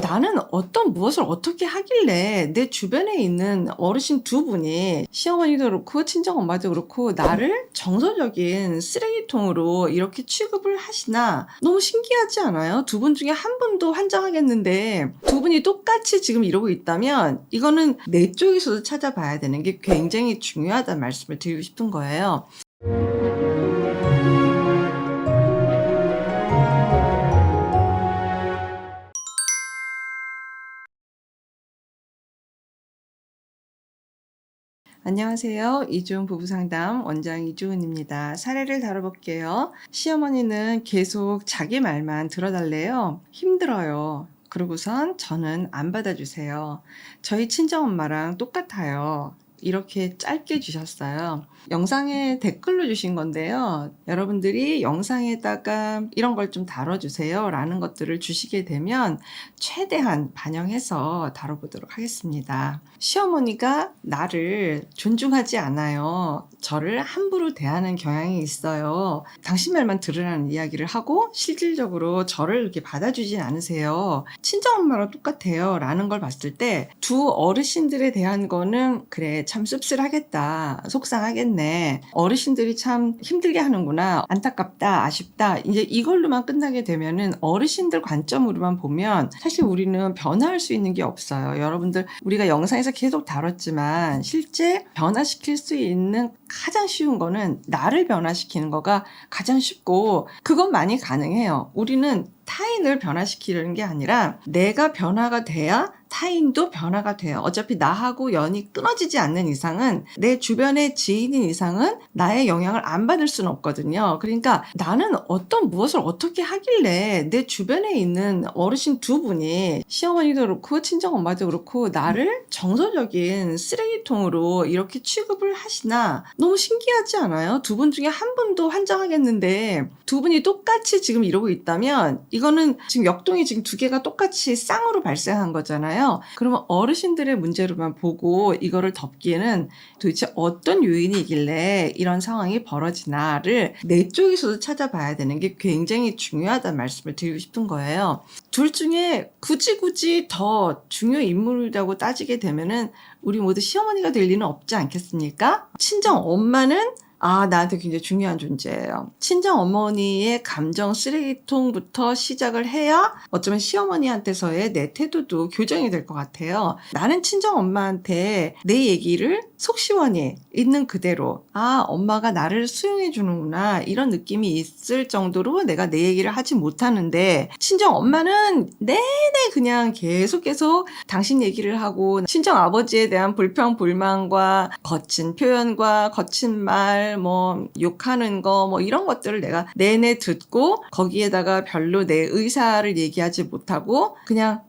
나는 어떤 무엇을 어떻게 하길래 내 주변에 있는 어르신 두 분이 시어머니도 그렇고 친정엄마도 그렇고 나를 정서적인 쓰레기통으로 이렇게 취급을 하시나 너무 신기하지 않아요? 두 분 중에 한 분도 환장하겠는데 두 분이 똑같이 지금 이러고 있다면 이거는 내 쪽에서도 찾아봐야 되는 게 굉장히 중요하다는 말씀을 드리고 싶은 거예요. 안녕하세요. 이주은 부부상담 원장 이주은입니다. 사례를 다뤄볼게요. 시어머니는 계속 자기 말만 들어달래요. 힘들어요. 그러고선 저는 안 받아주세요. 저희 친정엄마랑 똑같아요. 이렇게 짧게 주셨어요. 영상에 댓글로 주신 건데요. 여러분들이 영상에다가 이런 걸 좀 다뤄주세요 라는 것들을 주시게 되면 최대한 반영해서 다뤄보도록 하겠습니다. 시어머니가 나를 존중하지 않아요. 저를 함부로 대하는 경향이 있어요. 당신 말만 들으라는 이야기를 하고 실질적으로 저를 이렇게 받아주진 않으세요. 친정엄마랑 똑같아요 라는 걸 봤을 때 두 어르신들에 대한 거는 그래 참 씁쓸하겠다, 속상하겠네, 어르신들이 참 힘들게 하는구나, 안타깝다, 아쉽다, 이제 이걸로만 끝나게 되면은 어르신들 관점으로만 보면 사실 우리는 변화할 수 있는 게 없어요. 여러분들 우리가 영상에서 계속 다뤘지만 실제 변화시킬 수 있는 가장 쉬운 거는 나를 변화시키는 거가 가장 쉽고 그것만이 가능해요. 우리는 타인을 변화시키려는 게 아니라 내가 변화가 돼야 타인도 변화가 돼요. 어차피 나하고 연이 끊어지지 않는 이상은, 내 주변의 지인인 이상은 나의 영향을 안 받을 수는 없거든요. 그러니까 나는 어떤 무엇을 어떻게 하길래 내 주변에 있는 어르신 두 분이 시어머니도 그렇고 친정엄마도 그렇고 나를 정서적인 쓰레기통으로 이렇게 취급을 하시나 너무 신기하지 않아요? 두 분 중에 한 분도 환장하겠는데 두 분이 똑같이 지금 이러고 있다면 이거는 지금 역동이 지금 두 개가 똑같이 쌍으로 발생한 거잖아요. 그러면 어르신들의 문제로만 보고 이거를 덮기에는 도대체 어떤 요인이길래 이런 상황이 벌어지나를 내 쪽에서도 찾아봐야 되는 게 굉장히 중요하다는 말씀을 드리고 싶은 거예요. 둘 중에 굳이 더 중요 인물이라고 따지게 되면은 우리 모두 시어머니가 될 리는 없지 않겠습니까? 친정 엄마는 나한테 굉장히 중요한 존재예요. 친정 어머니의 감정 쓰레기통부터 시작을 해야 어쩌면 시어머니한테서의 내 태도도 교정이 될 것 같아요. 나는 친정 엄마한테 내 얘기를 속 시원히 있는 그대로 엄마가 나를 수용해 주는구나 이런 느낌이 있을 정도로 내가 내 얘기를 하지 못하는데 친정 엄마는 내내 그냥 계속 당신 얘기를 하고 친정 아버지에 대한 불평 불만과 거친 표현과 거친 말, 욕하는 거, 이런 것들을 내가 내내 듣고 거기에다가 별로 내 의사를 얘기하지 못하고 그냥,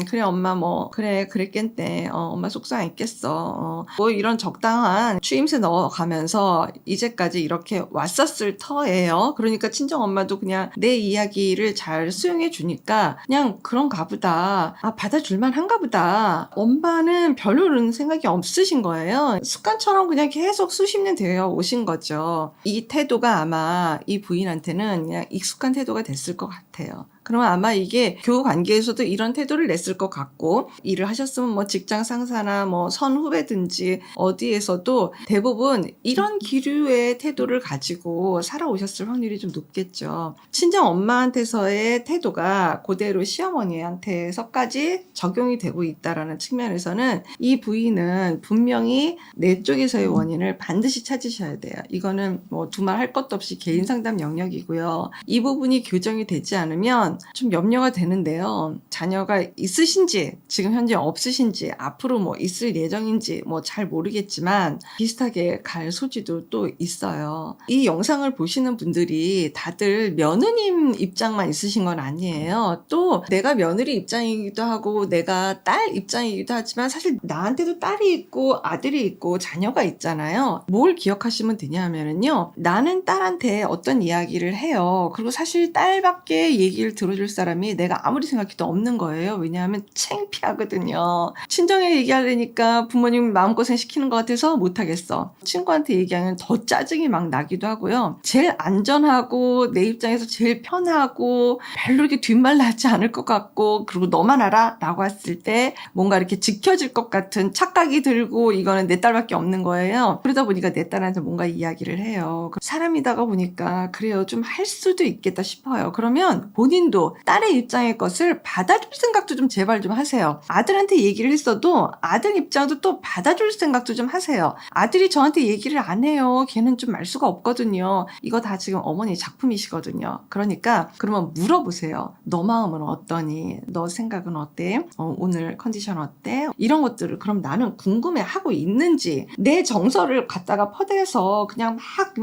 그래, 엄마 그래, 그랬겠네. 엄마 속상했겠어. 이런 적당한 추임새 넣어가면서 이제까지 이렇게 왔었을 터예요. 그러니까 친정 엄마도 그냥 내 이야기를 잘 수용해 주니까 그냥 그런가 보다. 받아줄만 한가 보다. 엄마는 별로는 생각이 없으신 거예요. 습관처럼 그냥 계속 수십 년 되어 오신 거죠. 이 태도가 아마 이 부인한테는 그냥 익숙한 태도가 됐을 것 같아요. 그러면 아마 이게 교우 관계에서도 이런 태도를 냈을 것 같고, 일을 하셨으면 직장 상사나 선후배든지 어디에서도 대부분 이런 기류의 태도를 가지고 살아오셨을 확률이 좀 높겠죠. 친정 엄마한테서의 태도가 그대로 시어머니한테서까지 적용이 되고 있다라는 측면에서는 이 부인은 분명히 내 쪽에서의 원인을 반드시 찾으셔야 돼요. 이거는 두말 할 것도 없이 개인 상담 영역이고요. 이 부분이 교정이 되지 않으면 좀 염려가 되는데요. 자녀가 있으신지, 지금 현재 없으신지, 앞으로 있을 예정인지 잘 모르겠지만 비슷하게 갈 소지도 또 있어요. 이 영상을 보시는 분들이 다들 며느님 입장만 있으신 건 아니에요. 또 내가 며느리 입장이기도 하고 내가 딸 입장이기도 하지만 사실 나한테도 딸이 있고 아들이 있고 자녀가 있잖아요. 뭘 기억하시면 되냐 하면요. 나는 딸한테 어떤 이야기를 해요. 그리고 사실 딸밖에 얘기를 들어줄 사람이 내가 아무리 생각해도 없는 거예요. 왜냐하면 창피하거든요. 친정에 얘기하려니까 부모님 마음고생 시키는 것 같아서 못하겠어. 친구한테 얘기하면 더 짜증이 막 나기도 하고요. 제일 안전하고 내 입장에서 제일 편하고 별로 이렇게 뒷말 나지 않을 것 같고, 그리고 너만 알아? 라고 했을 때 뭔가 이렇게 지켜질 것 같은 착각이 들고, 이거는 내 딸밖에 없는 거예요. 그러다 보니까 내 딸한테 뭔가 이야기를 해요. 사람이다가 보니까 그래요, 좀 할 수도 있겠다 싶어요. 그러면 본인도 딸의 입장의 것을 받아줄 생각도 좀 제발 좀 하세요. 아들한테 얘기를 했어도 아들 입장도 또 받아줄 생각도 좀 하세요. 아들이 저한테 얘기를 안 해요. 걔는 좀 말 수가 없거든요. 이거 다 지금 어머니 작품이시거든요. 그러니까 그러면 물어보세요. 너 마음은 어떠니? 너 생각은 어때? 오늘 컨디션 어때? 이런 것들을 그럼 나는 궁금해하고 있는지, 내 정서를 갖다가 퍼대서 그냥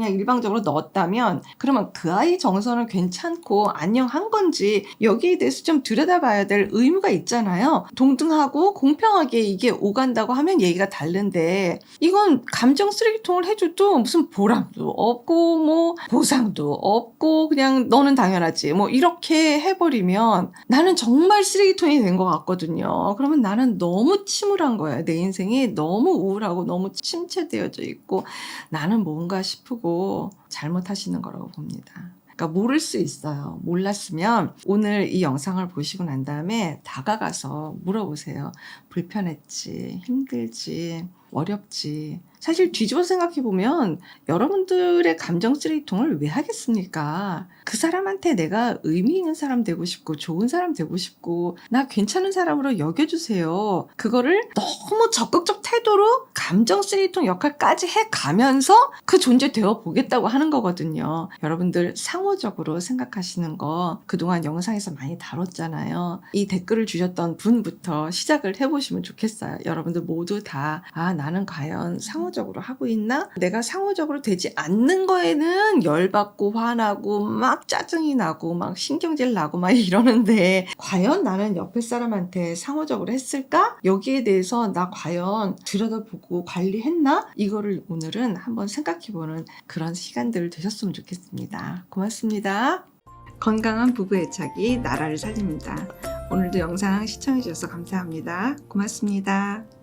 일방적으로 넣었다면 그러면 그 아이 정서는 괜찮고 안녕한 건지, 여기에 대해서 좀 들여다봐야 될 의무가 있잖아요. 동등하고 공평하게 이게 오간다고 하면 얘기가 다른데, 이건 감정 쓰레기통을 해줘도 무슨 보람도 없고 뭐 보상도 없고 그냥 너는 당연하지 뭐 이렇게 해버리면 나는 정말 쓰레기통이 된 것 같거든요. 그러면 나는 너무 침울한 거예요. 내 인생이 너무 우울하고 너무 침체되어져 있고 나는 뭔가 싶고 잘못하시는 거라고 봅니다. 그러니까 모를 수 있어요. 몰랐으면 오늘 이 영상을 보시고 난 다음에 다가가서 물어보세요. 불편했지, 힘들지, 어렵지. 사실 뒤집어 생각해보면 여러분들의 감정 쓰레기통을 왜 하겠습니까? 그 사람한테 내가 의미 있는 사람 되고 싶고 좋은 사람 되고 싶고 나 괜찮은 사람으로 여겨주세요. 그거를 너무 적극적 태도로 감정 쓰레기통 역할까지 해가면서 그 존재 되어 보겠다고 하는 거거든요. 여러분들 상호적으로 생각하시는 거 그동안 영상에서 많이 다뤘잖아요. 이 댓글을 주셨던 분부터 시작을 해보시면 좋겠어요. 여러분들 모두 다 나는 과연 상호적으로 하고 있나? 내가 상호적으로 되지 않는 거에는 열받고 화나고 막 짜증이 나고 막 신경질 나고 막 이러는데, 과연 나는 옆에 사람한테 상호적으로 했을까? 여기에 대해서 나 과연 들여다보고 관리했나? 이거를 오늘은 한번 생각해보는 그런 시간들 되셨으면 좋겠습니다. 고맙습니다. 건강한 부부 애착이 나라를 살립니다. 오늘도 영상 시청해주셔서 감사합니다. 고맙습니다.